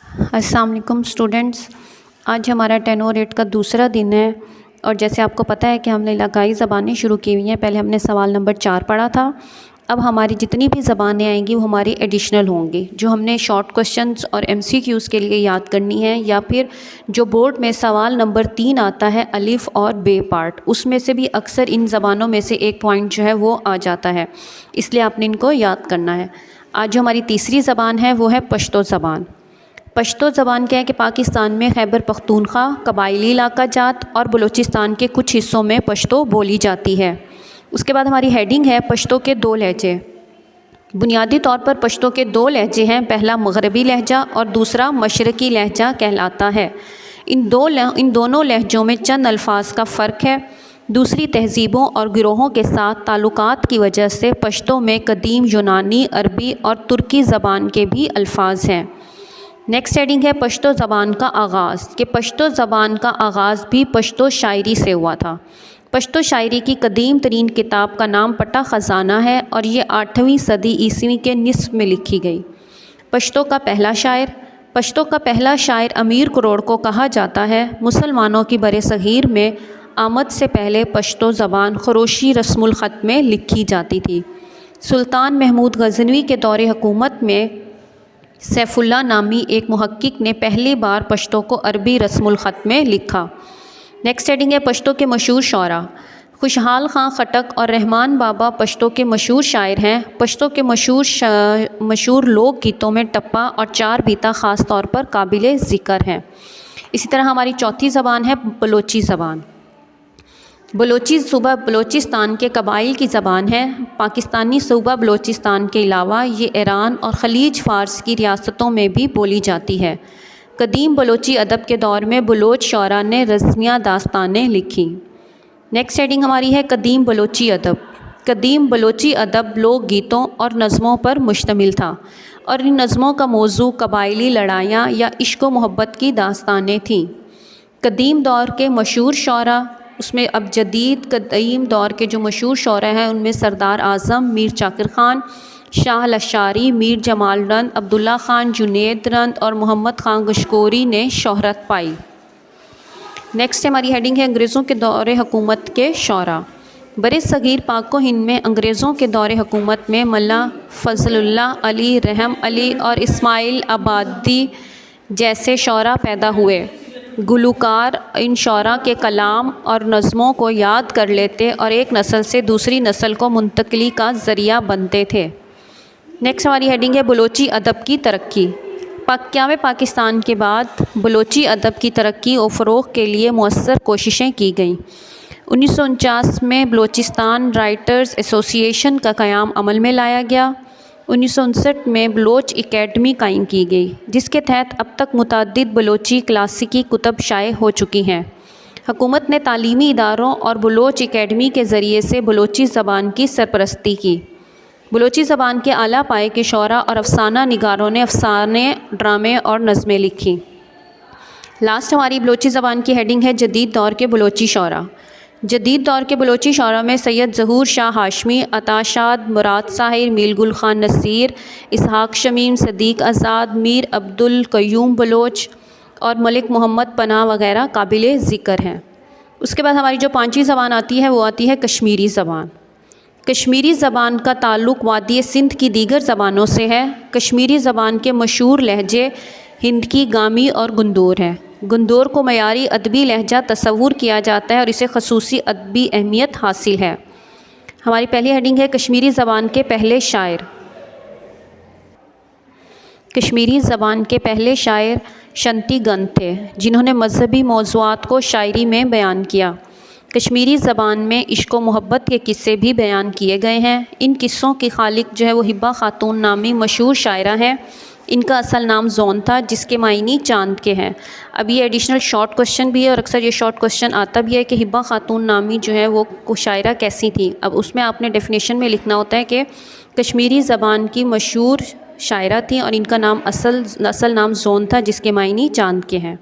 अस्सलाम वालेकुम स्टूडेंट्स। आज हमारा 10 और 8 का दूसरा दिन है और जैसे आपको पता है कि हमने इलाकाई ज़बानें शुरू की हुई हैं। पहले हमने सवाल नंबर 4 पढ़ा था। अब हमारी जितनी भी ज़बानें आएंगी वो हमारी एडिशनल होंगी, जो हमने शॉर्ट क्वेश्चंस और MCQs के लिए याद करनी है, या फिर जो बोर्ड में सवाल नंबर 3 आता है अलिफ़ और बे पार्ट, उसमें से भी अक्सर इन ज़बानों में से एक पॉइंट जो है वो आ जाता है, इसलिए आपने इनको याद करना है। आज जो हमारी तीसरी ज़बान है वो है पश्तो ज़बान। पश्तो ज़बान क्या है कि पाकिस्तान में खैबर पख्तूनख्वा, कबायली इलाका जात और बलूचिस्तान के कुछ हिस्सों में पश्तो बोली जाती है। उसके बाद हमारी हेडिंग है पश्तो के 2 लहजे। बुनियादी तौर पर पश्तो के 2 लहजे हैं, पहला मगरबी लहजा और दूसरा मशरक़ी लहजा कहलाता है। इन दोनों लहजों में चंद अल्फाज का फ़र्क है। दूसरी तहज़ीबों और गिरोहों के साथ ताल्लुकात की वजह से पश्तो में कदीम यूनानी, अरबी और तुर्की ज़बान के भी अल्फाज हैं। नेक्स्ट हेडिंग है पश्तो ज़बान का आगाज़, कि पश्तो ज़बान का आगाज़ भी पश्तो शायरी से हुआ था। पश्तो शायरी की कदीम तरीन किताब का नाम पट्टा ख़ज़ाना है और ये 8वीं सदी ईस्वी के निस्फ़ में लिखी गई। पश्तो का पहला शायर अमीर करोड़ को कहा जाता है। मुसलमानों की बरे-सग़ीर में आमद से पहले पश्तो ज़बान ख़रोशी रस्मुल ख़त में लिखी जाती थी। सुल्तान महमूद गज़नवी के दौरे हुकूमत में सैफुल्लाह नामी एक मुहक्किक ने पहली बार पश्तो को अरबी रस्मुल ख़त में लिखा। नेक्स्ट हेडिंग है पश्तो के मशहूर शौरा। खुशहाल खां खटक और रहमान बाबा पश्तो के मशहूर शायर हैं। पश्तो के मशहूर लोक गीतों में टप्पा और चार बीता ख़ास तौर पर काबिल ज़िक्र हैं। इसी तरह हमारी चौथी ज़बान है बलोची ज़बान। बलोची सूबा बलूचिस्तान के कबाइल की ज़बान है। पाकिस्तानी सूबा बलूचिस्तान के अलावा ये ईरान और ख़लीज फ़ारस की रियासतों में भी बोली जाती है। कदीम बलोची अदब के दौर में बलोच शौरा ने रज़मिया दास्तानें लिखी। नेक्स्ट हेडिंग हमारी है कदीम बलोची अदब। कदीम बलोची अदब लोक गीतों और नज़मों पर मुश्तमिल था और इन नज़मों का मौजू कबाइली लड़ाइयाँ या इश्क व मोहब्बत की दास्तानें थीं। कदीम दौर के मशहूर शौरा, उसमें अब जदीद कदीम दौर के जो मशहूर शौरा हैं उनमें सरदार आज़म, मीर चाकिर ख़ान, शाह लशारी, मीर जमाल रंद, अब्दुल्ला ख़ान, जुनैद रंद और मोहम्मद ख़ान गशकोरी ने शोहरत पाई। नेक्स्ट हमारी हेडिंग है अंग्रेज़ों के दौरे हुकूमत के शौरा। बरे सग़ीर पाक व हिंद में अंग्रेज़ों के दौरे हुकूमत में मल्ला फ़ज़लुल्लाह अली, रहम अली और इस्माइल आबादी जैसे शौरा पैदा हुए। गुलूकार इन शौरा के कलाम और नज़मों को याद कर लेते और एक नस्ल से दूसरी नस्ल को मुंतकिली का ज़रिया बनते थे। नेक्स्ट हमारी हेडिंग है बलोची अदब की तरक्की। क़याम पाकिस्तान के बाद बलोची अदब की तरक्की और फ़रोग़ के लिए मुअस्सर कोशिशें की गईं। 1949 में बलूचिस्तान राइटर्स एसोसिएशन का क़याम अमल में लाया गया। 1959 में बलोच एकेडमी कायम की गई, जिसके तहत अब तक मुतअद्दिद बलोची क्लासिकी कुतब शाये हो चुकी हैं। हुकूमत ने तालीमी इदारों और बलोच एकेडमी के ज़रिए से बलोची ज़बान की सरपरस्ती की। बलोची ज़बान के आला पाए के शौरा और अफसाना निगारों ने अफसाने, ड्रामे और नज़में लिखी। लास्ट हमारी बलोची ज़बान की हेडिंग है जदीद दौर के बलोची शौरा। जदीद दौर के बलोची शौरा में सैयद ज़हूर शाह हाशमी, अताशाद, मुराद साहिर, मीर गुल ख़ान नसीर, इसहाक़ शमीम, सदीक़ आज़ाद, मीर अब्दुल क़य्यूम बलोच और मलिक मोहम्मद पनाह वग़ैरह काबिल ज़िक्र हैं। उसके बाद हमारी जो 5वीं ज़बान आती है वो आती है कश्मीरी ज़बान। कश्मीरी ज़बान का ताल्लुक़ वादी सिंध की दीगर ज़बानों से है। कश्मीरी ज़बान के मशहूर लहजे हिंदकी, गामी और गुंदोर हैं। गुंदोर को मयारी अदबी लहजा तस्वुर किया जाता है और इसे ख़ुसूसी अदबी अहमियत हासिल है। हमारी पहली हेडिंग है कश्मीरी ज़बान के पहले शायर। कश्मीरी ज़बान के पहले शायर शंती गंद थे, जिन्होंने मजहबी मौज़ूआत को शायरी में बयान किया। कश्मीरी ज़बान में इश्क व मोहब्बत के किस्से भी बयान किए गए हैं। इन किस्सों की खालिक जो है वो हिब्बा खातून नामी मशहूर शायरा हैं। इनका असल नाम जोन था, जिसके मायनी चांद के हैं। अब ये एडिशनल शॉर्ट क्वेश्चन भी है और अक्सर ये शॉर्ट क्वेश्चन आता भी है कि हिब्बा खातून नामी जो है वो शायरा कैसी थी। अब उसमें आपने डेफिनेशन में लिखना होता है कि कश्मीरी ज़बान की मशहूर शायरा थी और इनका नाम असल नाम जोन था, जिसके मायनी चांद के हैं।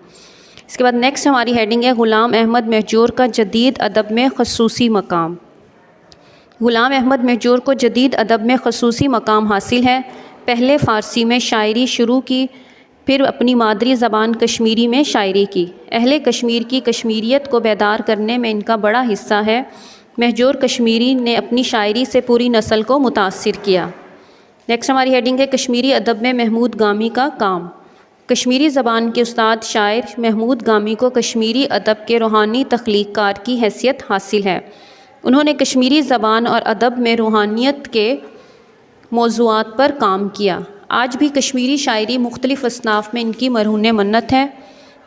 इसके बाद नेक्स्ट हमारी हेडिंग है ग़ुलाम अहमद महजूर का जदीद अदब में ख़ुसूसी मकाम। ग़ुलाम अहमद महजूर को जदीद अदब में ख़ुसूसी मकाम हासिल है। पहले फ़ारसी में शायरी शुरू की, फिर अपनी मादरी ज़बान कश्मीरी में शायरी की। अहले कश्मीर की कश्मीरियत को बेदार करने में इनका बड़ा हिस्सा है। महजूर कश्मीरी ने अपनी शायरी से पूरी नस्ल को मुतासिर किया। नेक्स्ट हमारी हेडिंग है कश्मीरी अदब में महमूद गामी का काम। कश्मीरी ज़बान के उस्ताद शायर महमूद गामी को कश्मीरी अदब के रूहानी तख्लीक़कार की हैसियत हासिल है। उन्होंने कश्मीरी ज़बान और अदब में रूहानियत के मौज़ूआत पर काम किया। आज भी कश्मीरी शायरी मुख्तलिफ़ असनाफ़ में इनकी मरहून मन्नत है।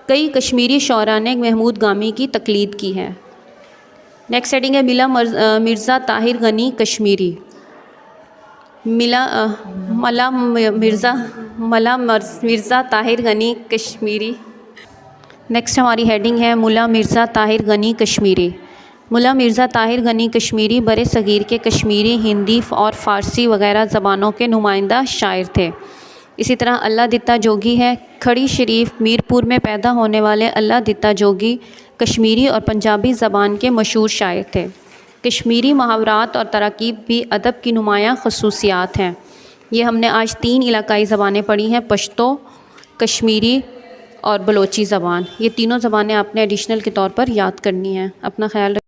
कई कश्मीरी शौरा ने महमूद गामी की तक़लीद की है। नेक्स्ट हेडिंग है मिर्ज़ा ताहिर गनी कश्मीरी। मिर्ज़ा ताहिर गनी कश्मीरी। नेक्स्ट हमारी हेडिंग है मुला मिर्ज़ा ताहिर गनी कश्मीरी। मुला मिर्ज़ा ताहिर गनी कश्मीरी बरे सग़ीर के कश्मीरी, हिंदी और फ़ारसी वग़ैरह ज़बानों के नुमाइंदा शायर थे। इसी तरह अल्लाह दिता जोगी है। खड़ी शरीफ मीरपुर में पैदा होने वाले अल्लाह दिता जोगी कश्मीरी और पंजाबी ज़बान के मशहूर शायर थे। कश्मीरी मुहावरात और तराकीब भी अदब की नुमायाँ ख़ुसूसियात हैं। ये हमने आज 3 इलाकाई ज़बानें पढ़ी हैं, पश्तो, कश्मीरी और बलोची ज़बान। ये तीनों ज़बानें आपने एडिशनल के तौर पर याद करनी हैं। अपना ख्याल